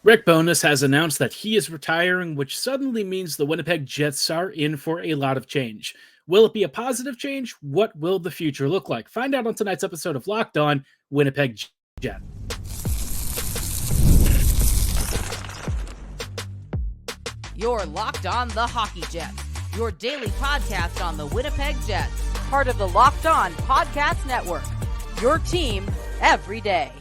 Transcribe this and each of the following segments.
Rick Bowness has announced that he is retiring, which suddenly means the Winnipeg Jets are in for a lot of change. Will it be a positive change? What will the future look like? Find out on tonight's episode of Locked On Winnipeg Jets. You're Locked On the Hockey Jets, your daily podcast on the Winnipeg Jets, part of the Locked On Podcast Network, your team every day.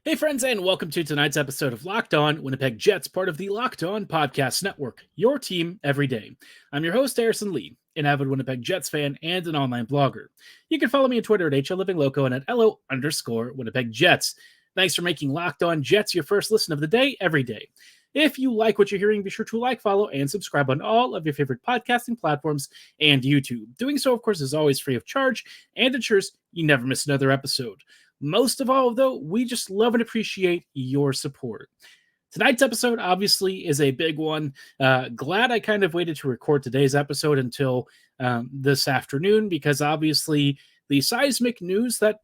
Hey friends, and welcome to tonight's episode of Locked On Winnipeg Jets, part of the Locked On Podcast Network, your team every day. I'm your host, Harrison Lee, an avid Winnipeg Jets fan and an online blogger. You can follow me on Twitter at HLLivingLoco and at LO_Winnipeg Jets. Thanks for making Locked On Jets your first listen of the day every day. If you like what you're hearing, be sure to like, follow, and subscribe on all of your favorite podcasting platforms and YouTube. Doing so, of course, is always free of charge and ensures you never miss another episode. Most of all, though, we just love and appreciate your support. Tonight's episode, obviously, is a big one. Glad I kind of waited to record today's episode until this afternoon, because obviously the seismic news that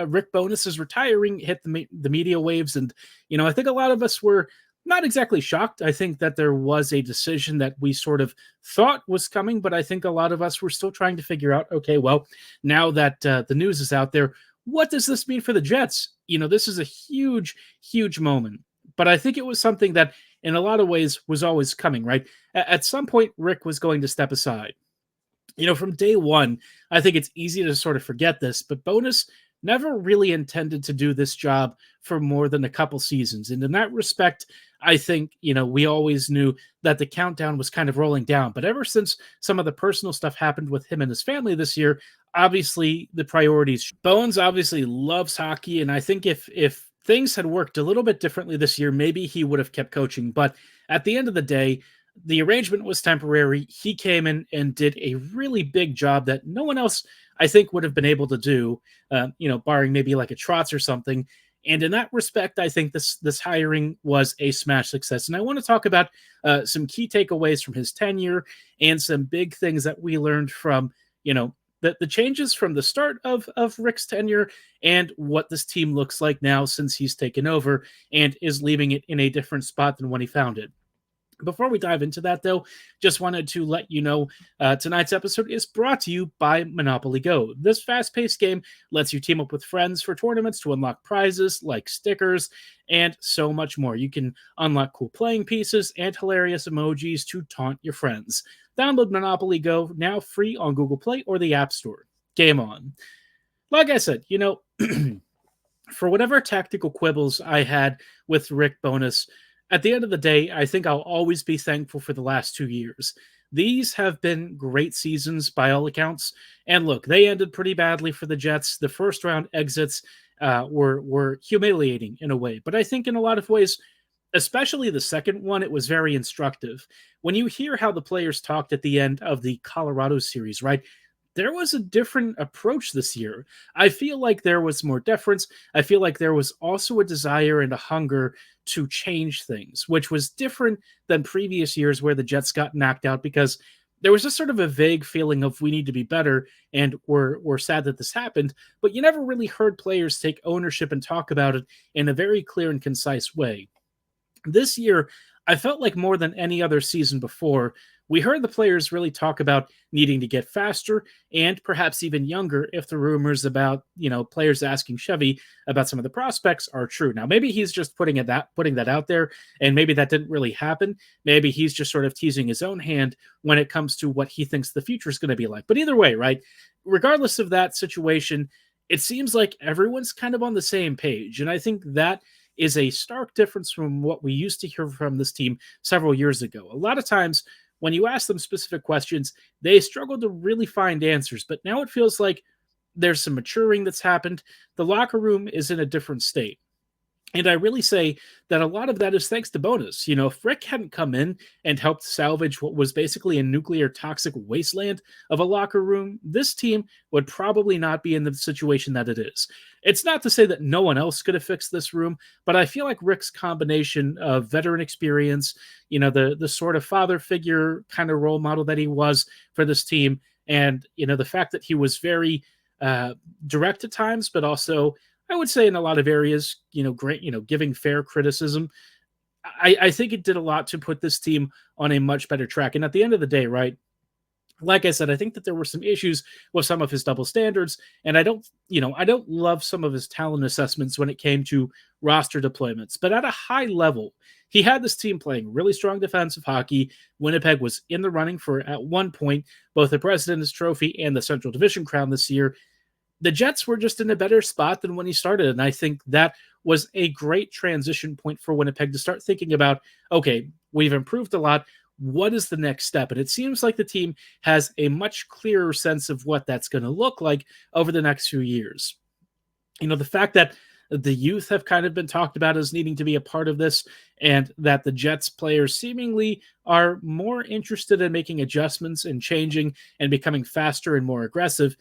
Rick Bowness is retiring hit the media waves. And, I think a lot of us were not exactly shocked. I think that there was a decision that we sort of thought was coming, but I think a lot of us were still trying to figure out, okay, well, now that the news is out there, what does this mean for the Jets? This is a huge, huge moment. But I think it was something that, in a lot of ways, was always coming, right? At some point, Rick was going to step aside. From day one, I think it's easy to sort of forget this, but Bowness never really intended to do this job for more than a couple seasons. And in that respect, I think, we always knew that the countdown was kind of rolling down. But ever since some of the personal stuff happened with him and his family this year, obviously the priorities. Bones obviously loves hockey, and I think if things had worked a little bit differently this year, maybe he would have kept coaching. But at the end of the day, the arrangement was temporary. He came in and did a really big job that no one else, I think, would have been able to do, barring maybe like a Trotz or something. And in that respect, I think this hiring was a smash success. And I want to talk about some key takeaways from his tenure and some big things that we learned from, the changes from the start of Rick's tenure and what this team looks like now since he's taken over and is leaving it in a different spot than when he found it. Before we dive into that, though, just wanted to let you know tonight's episode is brought to you by Monopoly Go. This fast-paced game lets you team up with friends for tournaments to unlock prizes like stickers and so much more. You can unlock cool playing pieces and hilarious emojis to taunt your friends. Download Monopoly Go now free on Google Play or the App Store. Game on. Like I said, for whatever tactical quibbles I had with Rick Bowness, at the end of the day, I think I'll always be thankful for the last 2 years. These have been great seasons by all accounts. And look, they ended pretty badly for the Jets. The first round exits were humiliating in a way. But I think in a lot of ways, especially the second one, it was very instructive. When you hear how the players talked at the end of the Colorado series, right? There was a different approach this year. I feel like there was more deference. I feel like there was also a desire and a hunger to change things, which was different than previous years where the Jets got knocked out because there was just sort of a vague feeling of we need to be better and we're sad that this happened, but you never really heard players take ownership and talk about it in a very clear and concise way. This year, I felt like more than any other season before, we heard the players really talk about needing to get faster and perhaps even younger if the rumors about, players asking Chevy about some of the prospects are true. Now, maybe he's just putting that out there, and maybe that didn't really happen. Maybe he's just sort of teasing his own hand when it comes to what he thinks the future is going to be like. But either way, right, regardless of that situation, it seems like everyone's kind of on the same page. And I think that is a stark difference from what we used to hear from this team several years ago. A lot of times, when you ask them specific questions, they struggle to really find answers. But now it feels like there's some maturing that's happened. The locker room is in a different state. And I really say that a lot of that is thanks to Bowness. If Rick hadn't come in and helped salvage what was basically a nuclear toxic wasteland of a locker room, this team would probably not be in the situation that it is. It's not to say that no one else could have fixed this room, but I feel like Rick's combination of veteran experience, the sort of father figure kind of role model that he was for this team, and, the fact that he was very direct at times, but also I would say in a lot of areas, great, giving fair criticism. I think it did a lot to put this team on a much better track. And at the end of the day, right, like I said, I think that there were some issues with some of his double standards, and I don't love some of his talent assessments when it came to roster deployments. But at a high level, he had this team playing really strong defensive hockey. Winnipeg was in the running for, at one point, both the President's Trophy and the Central Division crown this year. The Jets were just in a better spot than when he started, and I think that was a great transition point for Winnipeg to start thinking about, okay, we've improved a lot. What is the next step? And it seems like the team has a much clearer sense of what that's going to look like over the next few years. The fact that the youth have kind of been talked about as needing to be a part of this, and that the Jets players seemingly are more interested in making adjustments and changing and becoming faster and more aggressive.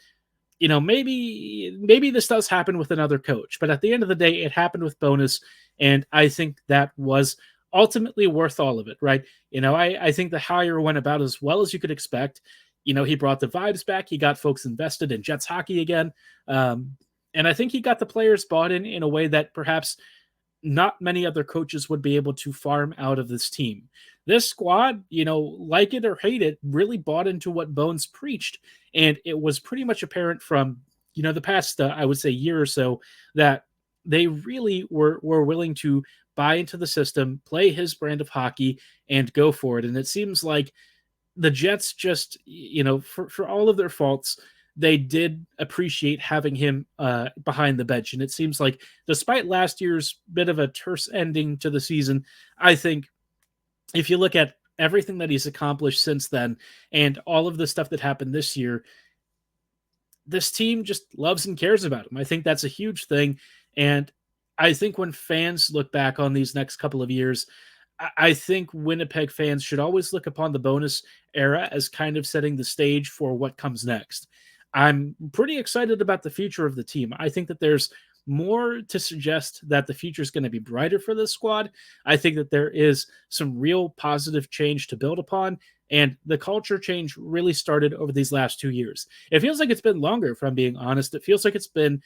Maybe this does happen with another coach, but at the end of the day, it happened with Bowness, and I think that was ultimately worth all of it, right? I think the hire went about as well as you could expect. He brought the vibes back. He got folks invested in Jets hockey again. And I think he got the players bought in a way that perhaps not many other coaches would be able to farm out of this team. This squad, like it or hate it, really bought into what Bones preached. And it was pretty much apparent from, the past, I would say, year or so, that they really were willing to buy into the system, play his brand of hockey, and go for it. And it seems like the Jets just, for all of their faults, they did appreciate having him behind the bench. And it seems like despite last year's bit of a terse ending to the season, I think if you look at everything that he's accomplished since then and all of the stuff that happened this year, this team just loves and cares about him. I think that's a huge thing. And I think when fans look back on these next couple of years, I think Winnipeg fans should always look upon the Bowness era as kind of setting the stage for what comes next. I'm pretty excited about the future of the team. I think that there's more to suggest that the future is going to be brighter for this squad. I think that there is some real positive change to build upon, and the culture change really started over these last 2 years. It feels like it's been longer, if I'm being honest. It feels like it's been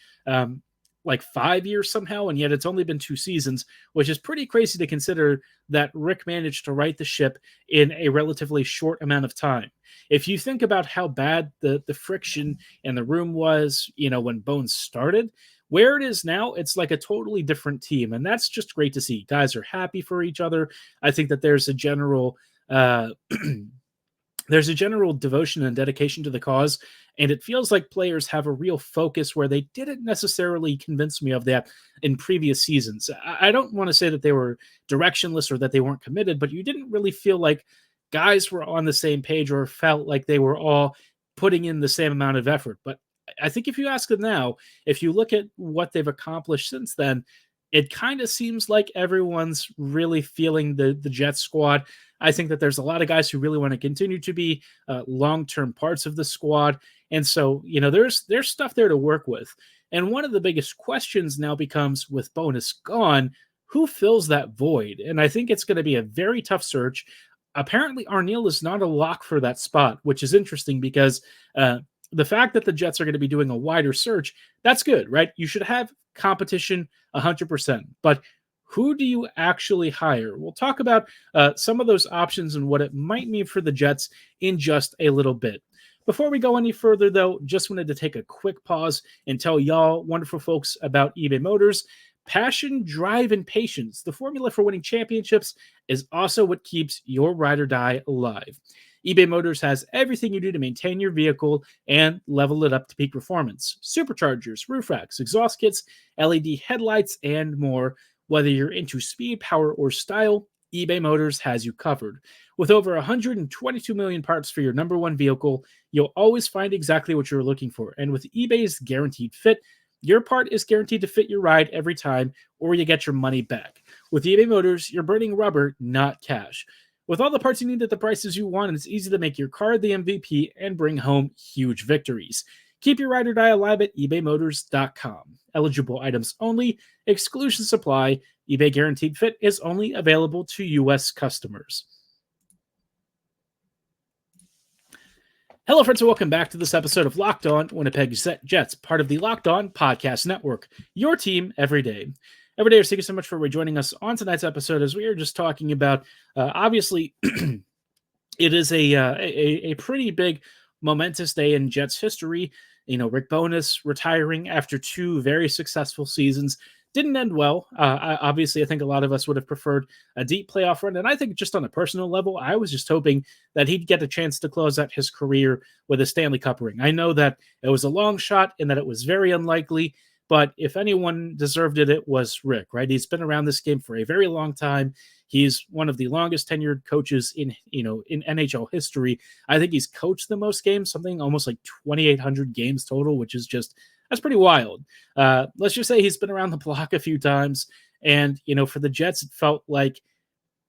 like 5 years somehow, and yet it's only been 2 seasons, which is pretty crazy to consider that Rick managed to right the ship in a relatively short amount of time. If you think about how bad the friction in the room was, when Bones started, where it is now, it's like a totally different team, and that's just great to see. Guys are happy for each other. I think that there's a general devotion and dedication to the cause, and it feels like players have a real focus where they didn't necessarily convince me of that in previous seasons. I don't want to say that they were directionless or that they weren't committed, but you didn't really feel like guys were on the same page or felt like they were all putting in the same amount of effort. But I think if you ask them now, if you look at what they've accomplished since then, it kind of seems like everyone's really feeling the Jets squad. I think that there's a lot of guys who really want to continue to be long-term parts of the squad. And so, there's stuff there to work with. And one of the biggest questions now becomes, with Bowness gone, who fills that void? And I think it's going to be a very tough search. Apparently, Arniel is not a lock for that spot, which is interesting because the fact that the Jets are going to be doing a wider search, that's good, right? You should have competition 100%. But who do you actually hire? We'll talk about some of those options and what it might mean for the Jets in just a little bit. Before we go any further, though, just wanted to take a quick pause and tell y'all wonderful folks about eBay Motors. Passion, drive, and patience, the formula for winning championships, is also what keeps your ride or die alive. eBay Motors has everything you need to maintain your vehicle and level it up to peak performance. Superchargers, roof racks, exhaust kits, LED headlights, and more. Whether you're into speed, power, or style, eBay Motors has you covered. With over 122 million parts for your number one vehicle, you'll always find exactly what you're looking for. And with eBay's Guaranteed Fit, your part is guaranteed to fit your ride every time, or you get your money back. With eBay Motors, you're burning rubber, not cash. With all the parts you need at the prices you want, it's easy to make your car the MVP and bring home huge victories. Keep your ride or die alive at ebaymotors.com. Eligible items only. Exclusions apply. eBay Guaranteed Fit is only available to U.S. customers. Hello, friends, and welcome back to this episode of Locked On Winnipeg Jets, part of the Locked On Podcast Network, your team every day. Every day, thank you so much for rejoining us on tonight's episode as we are just talking about, obviously, it is a pretty big, momentous day in Jets history. You know, Rick Bowness retiring after 2 very successful seasons. Didn't end well. Obviously, I think a lot of us would have preferred a deep playoff run. And I think just on a personal level, I was just hoping that he'd get a chance to close out his career with a Stanley Cup ring. I know that it was a long shot and that it was very unlikely, but if anyone deserved it, it was Rick, right? He's been around this game for a very long time. He's one of the longest tenured coaches in NHL history. I think he's coached the most games, something almost like 2,800 games total, which is just, that's pretty wild. Let's just say he's been around the block a few times. And, for the Jets, it felt like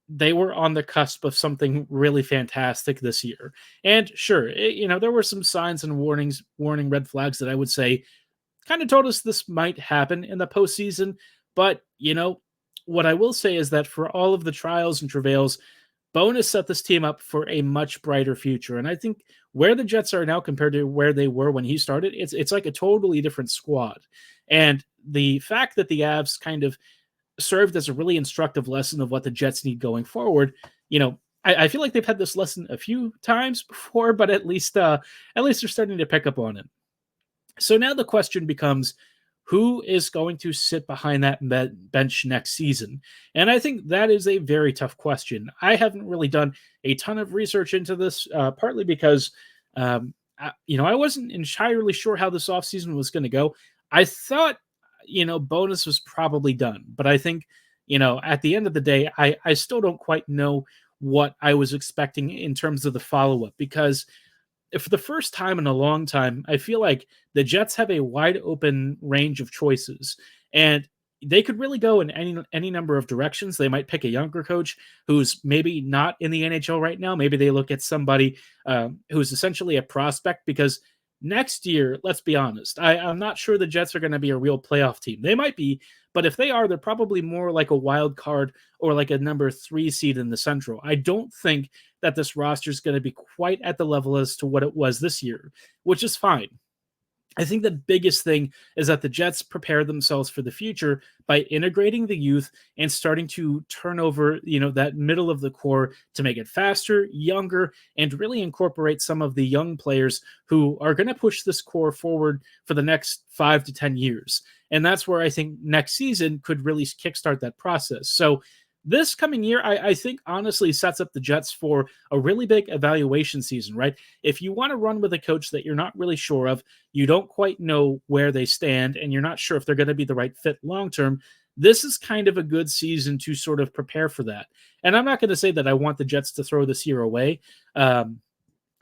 they were on the cusp of something really fantastic this year. And sure, there were some signs and warning red flags that I would say kind of told us this might happen in the postseason. But, what I will say is that for all of the trials and travails, Bowness set this team up for a much brighter future. And I think where the Jets are now compared to where they were when he started, it's like a totally different squad. And the fact that the Avs kind of served as a really instructive lesson of what the Jets need going forward, I feel like they've had this lesson a few times before, but at least they're starting to pick up on it. So now the question becomes, who is going to sit behind that bench next season? And I think that is a very tough question. I haven't really done a ton of research into this, partly because, I wasn't entirely sure how this offseason was going to go. I thought, Bowness was probably done. But I think, at the end of the day, I still don't quite know what I was expecting in terms of the follow-up, because for the first time in a long time, I feel like the Jets have a wide open range of choices, and they could really go in any number of directions. They might pick a younger coach who's maybe not in the NHL right now. Maybe they look at somebody who's essentially a prospect, because next year, let's be honest, I'm not sure the Jets are going to be a real playoff team. They might be, but if they are, they're probably more like a wild card or like a number 3 seed in the Central. I don't think that this roster is going to be quite at the level as to what it was this year, which is fine. I think the biggest thing is that the Jets prepare themselves for the future by integrating the youth and starting to turn over, that middle of the core to make it faster, younger, and really incorporate some of the young players who are going to push this core forward for the next 5 to 10 years. And that's where I think next season could really kickstart that process. So this coming year, I think honestly sets up the Jets for a really big evaluation season, right? If you want to run with a coach that you're not really sure of, you don't quite know where they stand, and you're not sure if they're going to be the right fit long-term, this is kind of a good season to sort of prepare for that. And I'm not going to say that I want the Jets to throw this year away.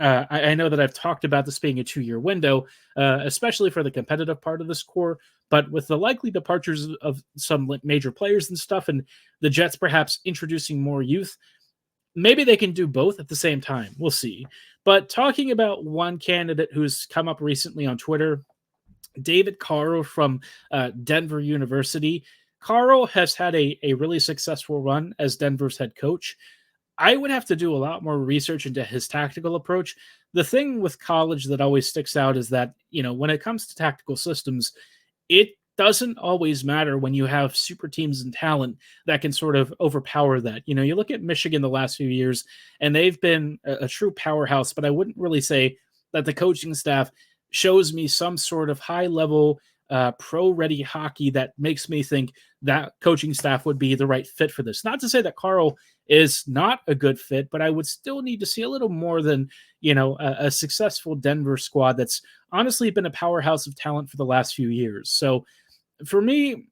I know that I've talked about this being a 2-year window, especially for the competitive part of this core, but with the likely departures of some major players and stuff, and the Jets perhaps introducing more youth, maybe they can do both at the same time. We'll see. But talking about one candidate who's come up recently on Twitter, David Carl from Denver University. Carl has had a really successful run as Denver's head coach. I would have to do a lot more research into his tactical approach. The thing with college that always sticks out is that, when it comes to tactical systems, it doesn't always matter when you have super teams and talent that can sort of overpower that. You look at Michigan the last few years, and they've been a true powerhouse, but I wouldn't really say that the coaching staff shows me some sort of high-level pro-ready hockey that makes me think that coaching staff would be the right fit for this. Not to say that Carl is not a good fit, but I would still need to see a little more than, a successful Denver squad that's honestly been a powerhouse of talent for the last few years. So for me,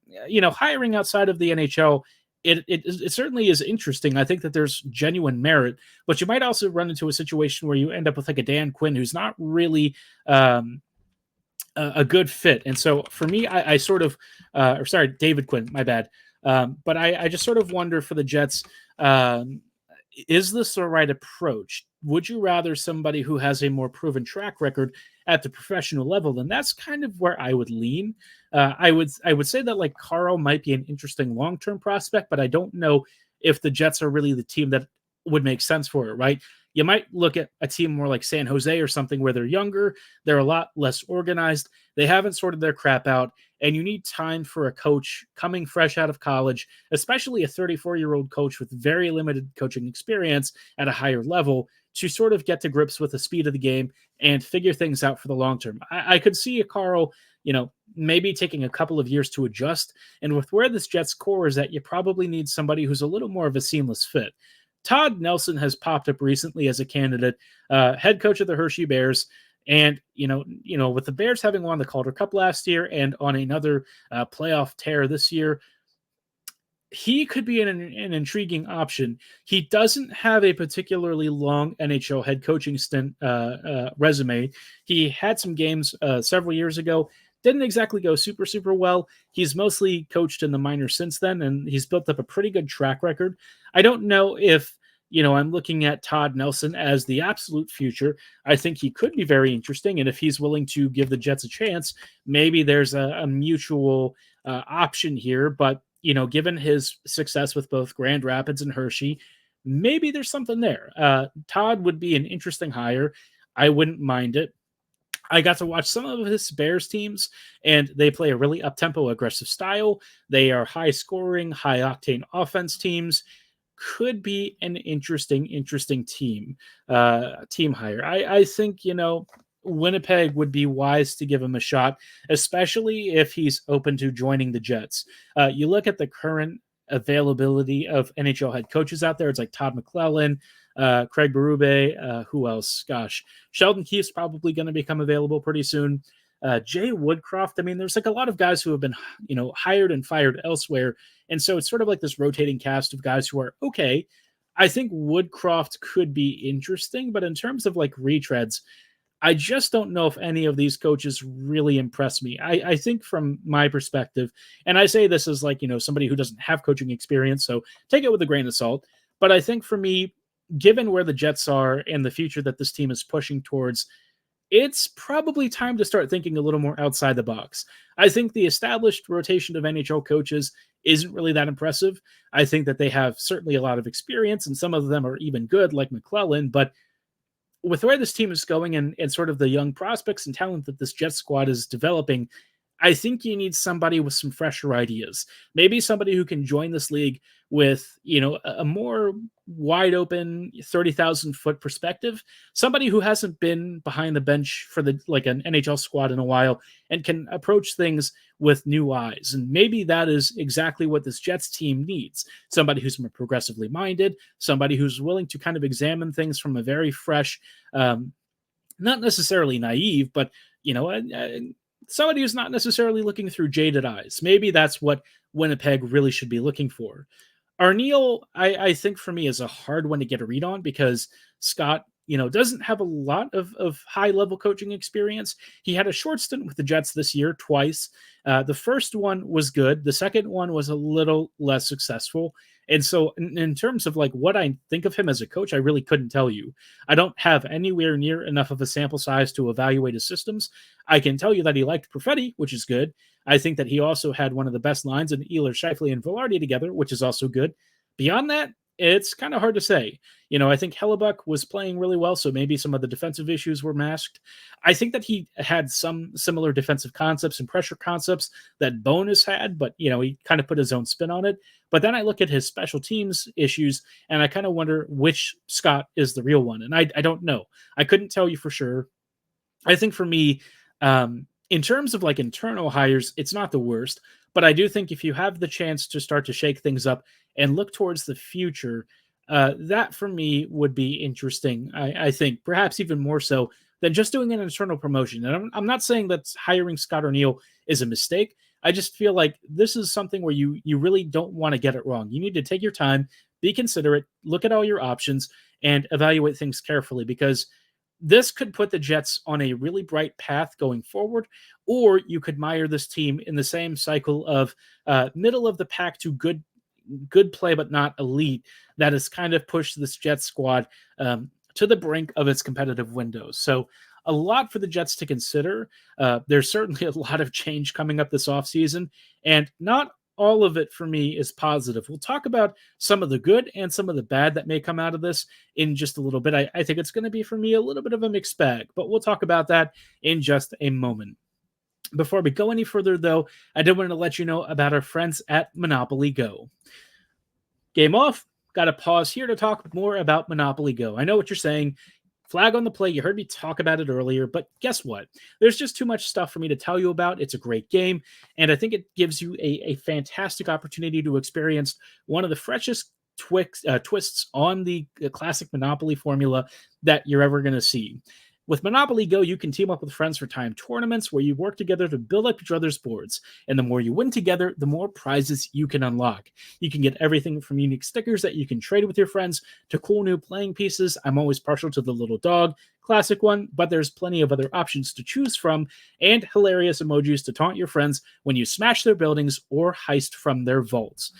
hiring outside of the NHL, it certainly is interesting. I think that there's genuine merit, but you might also run into a situation where you end up with like a Dan Quinn who's not really a good fit. And so for me, I sort of, David Quinn, my bad. But I just sort of wonder for the Jets, is this the right approach? Would you rather somebody who has a more proven track record at the professional level? And that's kind of where I would lean. I would say that like Carl might be an interesting long-term prospect, but I don't know if the Jets are really the team that would make sense for it, right? You might look at a team more like San Jose or something where they're younger, they're a lot less organized, they haven't sorted their crap out, and you need time for a coach coming fresh out of college, especially a 34-year-old coach with very limited coaching experience at a higher level, to sort of get to grips with the speed of the game and figure things out for the long term. I could see a Carl, maybe taking a couple of years to adjust. And with where this Jets core is at, you probably need somebody who's a little more of a seamless fit. Todd Nelson has popped up recently as a candidate, head coach of the Hershey Bears. And, with the Bears having won the Calder Cup last year and on another playoff tear this year, he could be an intriguing option. He doesn't have a particularly long NHL head coaching stint resume. He had some games several years ago. Didn't exactly go super, super well. He's mostly coached in the minors since then, and he's built up a pretty good track record. I don't know if, I'm looking at Todd Nelson as the absolute future. I think he could be very interesting, and if he's willing to give the Jets a chance, maybe there's a mutual option here. But given his success with both Grand Rapids and Hershey, maybe there's something there. Todd would be an interesting hire. I wouldn't mind it. I got to watch some of his Bears teams, and they play a really up-tempo, aggressive style. They are high-scoring, high-octane offense teams. Could be an interesting team hire. I think, Winnipeg would be wise to give him a shot, especially if he's open to joining the Jets. You look at the current availability of NHL head coaches out there. It's like Todd McClellan, Craig Berube, who else? Gosh, Sheldon Keefe's probably going to become available pretty soon. Jay Woodcroft. I mean, there's like a lot of guys who have been, hired and fired elsewhere. And so it's sort of like this rotating cast of guys who are okay. I think Woodcroft could be interesting, but in terms of like retreads, I just don't know if any of these coaches really impress me. I think from my perspective, and I say this as like, somebody who doesn't have coaching experience, so take it with a grain of salt. But I think for me, given where the Jets are and the future that this team is pushing towards, it's probably time to start thinking a little more outside the box. I think the established rotation of NHL coaches isn't really that impressive. I think that they have certainly a lot of experience, and some of them are even good, like McClellan, but with where this team is going and sort of the young prospects and talent that this Jets squad is developing, I think you need somebody with some fresher ideas. Maybe somebody who can join this league with, a more wide open 30,000 foot perspective. Somebody who hasn't been behind the bench for an NHL squad in a while and can approach things with new eyes. And maybe that is exactly what this Jets team needs. Somebody who's more progressively minded, somebody who's willing to kind of examine things from a very fresh, not necessarily naive, but, somebody who's not necessarily looking through jaded eyes. Maybe that's what Winnipeg really should be looking for. Arneal, I think for me is a hard one to get a read on because Scott, doesn't have a lot of high-level coaching experience. He had a short stint with the Jets this year, twice. The first one was good. The second one was a little less successful. And so in terms of like what I think of him as a coach, I really couldn't tell you. I don't have anywhere near enough of a sample size to evaluate his systems. I can tell you that he liked Perfetti, which is good. I think that he also had one of the best lines in Ehlers, Scheifele, and Velarde together, which is also good. Beyond that, it's kind of hard to say. I think Hellebuck was playing really well, so maybe some of the defensive issues were masked. I think that he had some similar defensive concepts and pressure concepts that Bowness had, but, he kind of put his own spin on it. But then I look at his special teams issues, and I kind of wonder which Scott is the real one. And I don't know. I couldn't tell you for sure. I think for me, in terms of like internal hires, it's not the worst. But I do think if you have the chance to start to shake things up and look towards the future, that for me would be interesting. I think perhaps even more so than just doing an internal promotion. And I'm not saying that hiring Scott Arneal is a mistake. I just feel like this is something where you really don't want to get it wrong. You need to take your time, be considerate, look at all your options, and evaluate things carefully because this could put the Jets on a really bright path going forward, or you could mire this team in the same cycle of middle of the pack to good play, but not elite, that has kind of pushed this Jets squad to the brink of its competitive windows. So a lot for the Jets to consider. There's certainly a lot of change coming up this offseason, and not all of it for me is positive. We'll talk about some of the good and some of the bad that may come out of this in just a little bit. I think it's going to be, for me, a little bit of a mixed bag, but we'll talk about that in just a moment. Before we go any further, though, I did want to let you know about our friends at Monopoly Go. Game off. Got to pause here to talk more about Monopoly Go. I know what you're saying. Flag on the play. You heard me talk about it earlier, but guess what? There's just too much stuff for me to tell you about. It's a great game, and I think it gives you a fantastic opportunity to experience one of the freshest twists on the classic Monopoly formula that you're ever going to see. With Monopoly Go, you can team up with friends for timed tournaments where you work together to build up each other's boards. And the more you win together, the more prizes you can unlock. You can get everything from unique stickers that you can trade with your friends to cool new playing pieces. I'm always partial to the little dog, classic one, but there's plenty of other options to choose from and hilarious emojis to taunt your friends when you smash their buildings or heist from their vaults.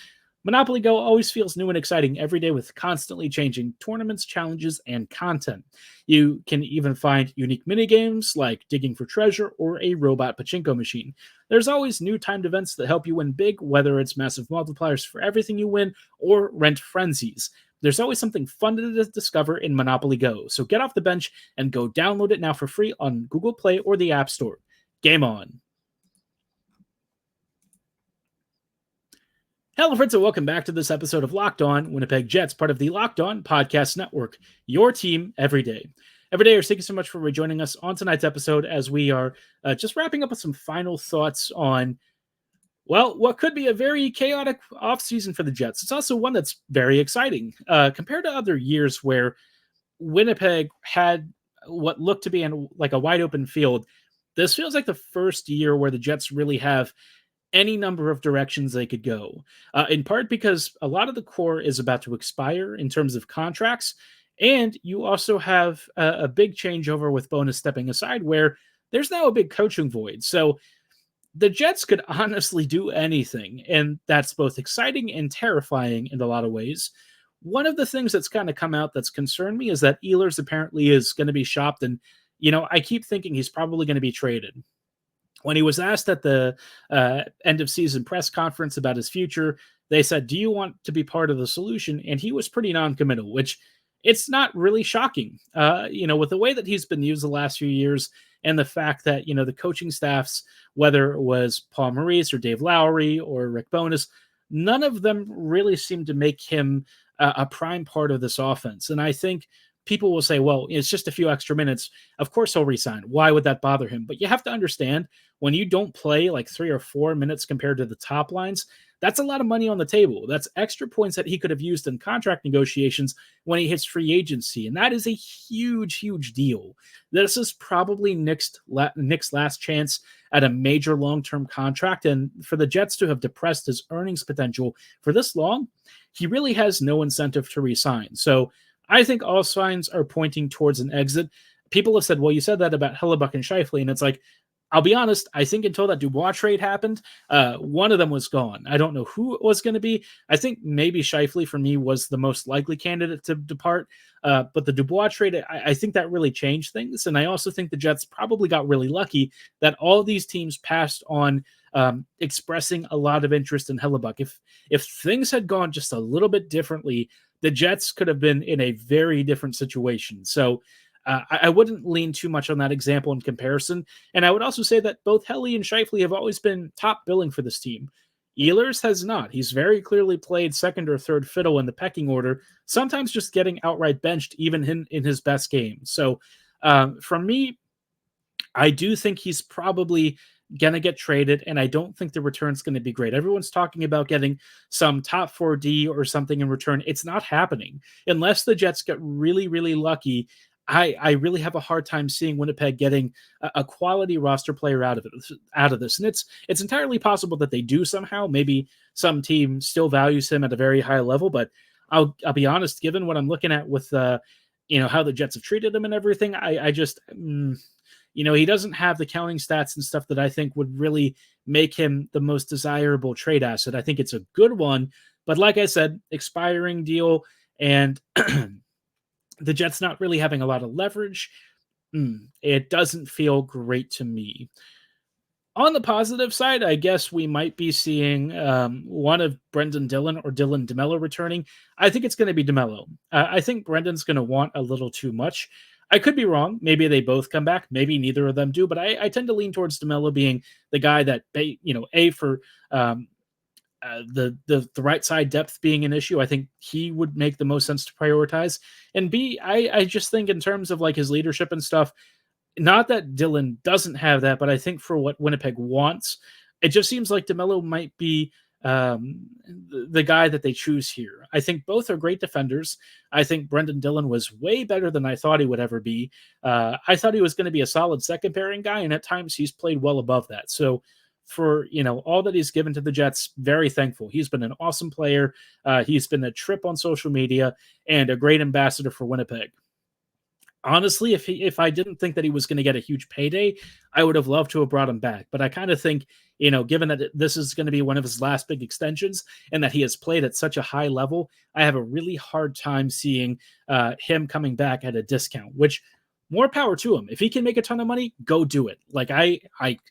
Monopoly Go always feels new and exciting every day with constantly changing tournaments, challenges, and content. You can even find unique minigames like digging for treasure or a robot pachinko machine. There's always new timed events that help you win big, whether it's massive multipliers for everything you win or rent frenzies. There's always something fun to discover in Monopoly Go, so get off the bench and go download it now for free on Google Play or the App Store. Game on! Hello, friends, and welcome back to this episode of Locked On Winnipeg Jets, part of the Locked On Podcast Network, your team every day. Every day, thank you so much for rejoining us on tonight's episode as we are just wrapping up with some final thoughts on, well, what could be a very chaotic offseason for the Jets. It's also one that's very exciting compared to other years where Winnipeg had what looked to be like a wide open field. This feels like the first year where the Jets really have any number of directions they could go, in part because a lot of the core is about to expire in terms of contracts. And you also have a big changeover with Bowness stepping aside where there's now a big coaching void. So the Jets could honestly do anything. And that's both exciting and terrifying in a lot of ways. One of the things that's kind of come out that's concerned me is that Ehlers apparently is going to be shopped. And, I keep thinking he's probably going to be traded. When he was asked at the end of season press conference about his future, they said, "Do you want to be part of the solution?" And he was pretty non-committal, which it's not really shocking. With the way that he's been used the last few years and the fact that, the coaching staffs, whether it was Paul Maurice or Dave Lowry or Rick Bowness, none of them really seemed to make him a prime part of this offense. And I think people will say, well, it's just a few extra minutes. Of course he'll resign. Why would that bother him? But you have to understand, when you don't play like 3 or 4 minutes compared to the top lines, that's a lot of money on the table. That's extra points that he could have used in contract negotiations when he hits free agency. And that is a huge, huge deal. This is probably Nick's last chance at a major long-term contract. And for the Jets to have depressed his earnings potential for this long, he really has no incentive to resign. So I think all signs are pointing towards an exit. People have said, well, you said that about Hellebuyck and Scheifele. And it's like, I'll be honest, I think until that Dubois trade happened, one of them was gone. I don't know who it was going to be. I think maybe Scheifele, for me, was the most likely candidate to depart. But the Dubois trade, I think that really changed things. And I also think the Jets probably got really lucky that all these teams passed on expressing a lot of interest in Hellebuyck. If things had gone just a little bit differently, the Jets could have been in a very different situation. So I wouldn't lean too much on that example in comparison. And I would also say that both Helly and Scheifele have always been top billing for this team. Ehlers has not. He's very clearly played second or third fiddle in the pecking order, sometimes just getting outright benched even in his best game. So for me, I do think he's probably going to get traded, and I don't think the return's going to be great. Everyone's talking about getting some top 4D or something in return. It's not happening. Unless the Jets get really, really lucky, I really have a hard time seeing Winnipeg getting a quality roster player out of this. And it's entirely possible that they do somehow. Maybe some team still values him at a very high level, but I'll be honest, given what I'm looking at with how the Jets have treated him and everything, I just he doesn't have the counting stats and stuff that I think would really make him the most desirable trade asset. I think it's a good one, but like I said, expiring deal, and the Jets not really having a lot of leverage. It doesn't feel great to me. On the positive side, I guess we might be seeing one of Brendan Dillon or Dylan DeMello returning. I think it's going to be DeMello. I think Brendan's going to want a little too much. I could be wrong. Maybe they both come back. Maybe neither of them do. But I tend to lean towards DeMello being the guy that, A, for the right side depth being an issue. I think he would make the most sense to prioritize. And B, I just think in terms of like his leadership and stuff, not that Dylan doesn't have that, but I think for what Winnipeg wants, it just seems like DeMello might be the guy that they choose here. I think both are great defenders. I think Brendan Dillon was way better than I thought he would ever be. I thought he was going to be a solid second pairing guy, and at times he's played well above that. So for all that he's given to the Jets, very thankful. He's been an awesome player. He's been a trip on social media and a great ambassador for Winnipeg. Honestly, if I didn't think that he was going to get a huge payday, I would have loved to have brought him back. But I kind of think, given that this is going to be one of his last big extensions and that he has played at such a high level, I have a really hard time seeing him coming back at a discount, which more power to him. If he can make a ton of money, go do it. Like I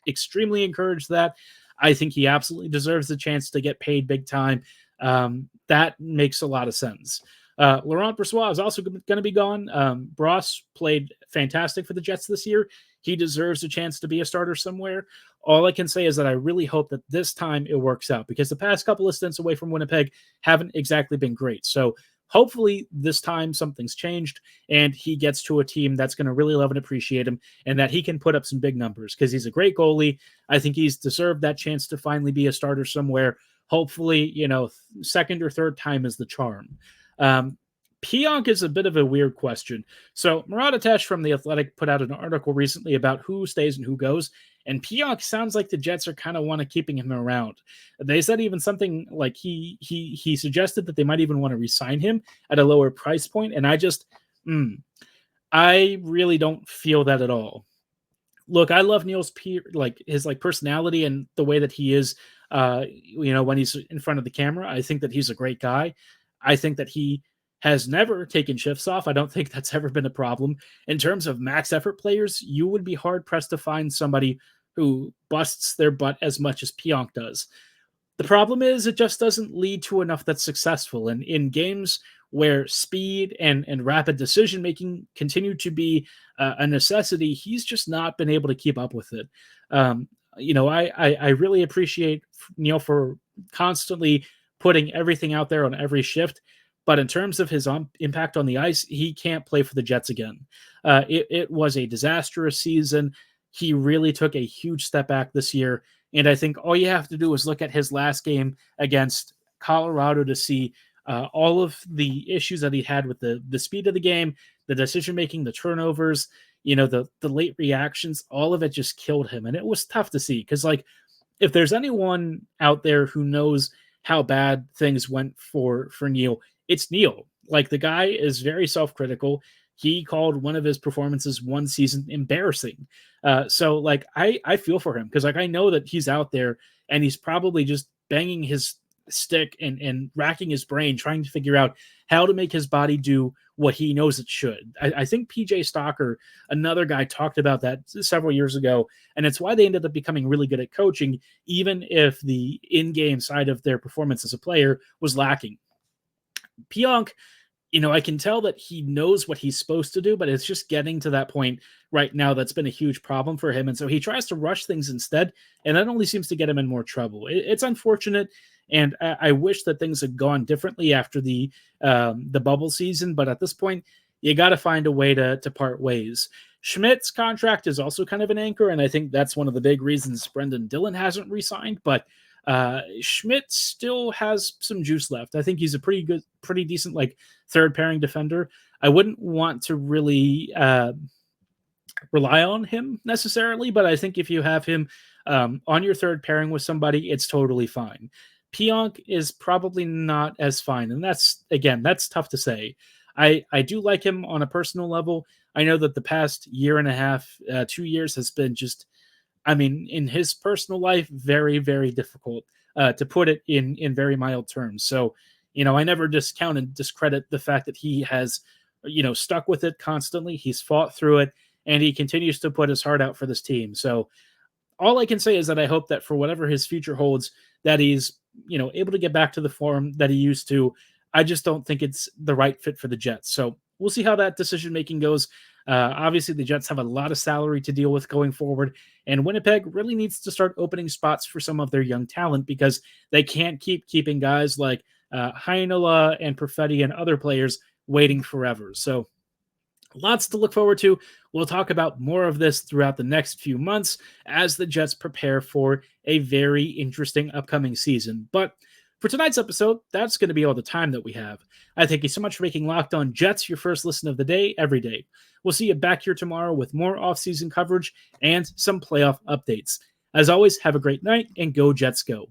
extremely encourage that. I think he absolutely deserves the chance to get paid big time. That makes a lot of sense. Laurent Brossoit is also going to be gone. Bross played fantastic for the Jets this year. He deserves a chance to be a starter somewhere. All I can say is that I really hope that this time it works out, because the past couple of stints away from Winnipeg haven't exactly been great. So hopefully this time something's changed and he gets to a team that's going to really love and appreciate him, and that he can put up some big numbers, because he's a great goalie. I think he's deserved that chance to finally be a starter somewhere. Hopefully, second or third time is the charm. Pionk is a bit of a weird question. So Murat Atesh from The Athletic put out an article recently about who stays and who goes, and Pionk sounds like the Jets are kind of want to keeping him around. They said even something like he suggested that they might even want to re-sign him at a lower price point, and I really don't feel that at all. Look, I love Neil's his personality and the way that he is, when he's in front of the camera. I think that he's a great guy. I think that he has never taken shifts off. I don't think that's ever been a problem. In terms of max effort players, you would be hard pressed to find somebody who busts their butt as much as Pionk does. The problem is it just doesn't lead to enough that's successful. And in games where speed and rapid decision-making continue to be a necessity, he's just not been able to keep up with it. I really appreciate Neil for constantly putting everything out there on every shift. But in terms of his impact on the ice, he can't play for the Jets again. It was a disastrous season. He really took a huge step back this year. And I think all you have to do is look at his last game against Colorado to see all of the issues that he had with the speed of the game, the decision-making, the turnovers, the late reactions. All of it just killed him. And it was tough to see, because if there's anyone out there who knows how bad things went for Neil, it's Neil. The guy is very self-critical. He called one of his performances one season embarrassing. So I feel for him, because I know that he's out there and he's probably just banging his stick and racking his brain trying to figure out how to make his body do what he knows it should. I think PJ Stalker, another guy, talked about that several years ago, and it's why they ended up becoming really good at coaching, even if the in-game side of their performance as a player was lacking. Pionk, I can tell that he knows what he's supposed to do, but it's just getting to that point right now that's been a huge problem for him. And so he tries to rush things instead, and that only seems to get him in more trouble. It's unfortunate, and I wish that things had gone differently after the bubble season, but at this point, you got to find a way to part ways. Schmidt's contract is also kind of an anchor, and I think that's one of the big reasons Brendan Dillon hasn't re-signed, but Schmidt still has some juice left. I think he's a pretty decent third pairing defender. I wouldn't want to really rely on him necessarily, but I think if you have him on your third pairing with somebody, it's totally fine. Pionk is probably not as fine, and that's tough to say. I do like him on a personal level. I know that the past year and a half, 2 years has been just, in his personal life, very, very difficult, to put it in very mild terms. So, I never discount and discredit the fact that he has, stuck with it constantly. He's fought through it, and he continues to put his heart out for this team. So all I can say is that I hope that for whatever his future holds, that he's, able to get back to the form that he used to. I just don't think it's the right fit for the Jets. So we'll see how that decision making goes. Obviously, the Jets have a lot of salary to deal with going forward, and Winnipeg really needs to start opening spots for some of their young talent because they can't keep keeping guys like Heinola and Perfetti and other players waiting forever. So lots to look forward to. We'll talk about more of this throughout the next few months as the Jets prepare for a very interesting upcoming season. But for tonight's episode, that's going to be all the time that we have. I thank you so much for making Locked On Jets your first listen of the day every day. We'll see you back here tomorrow with more off-season coverage and some playoff updates. As always, have a great night and go Jets go.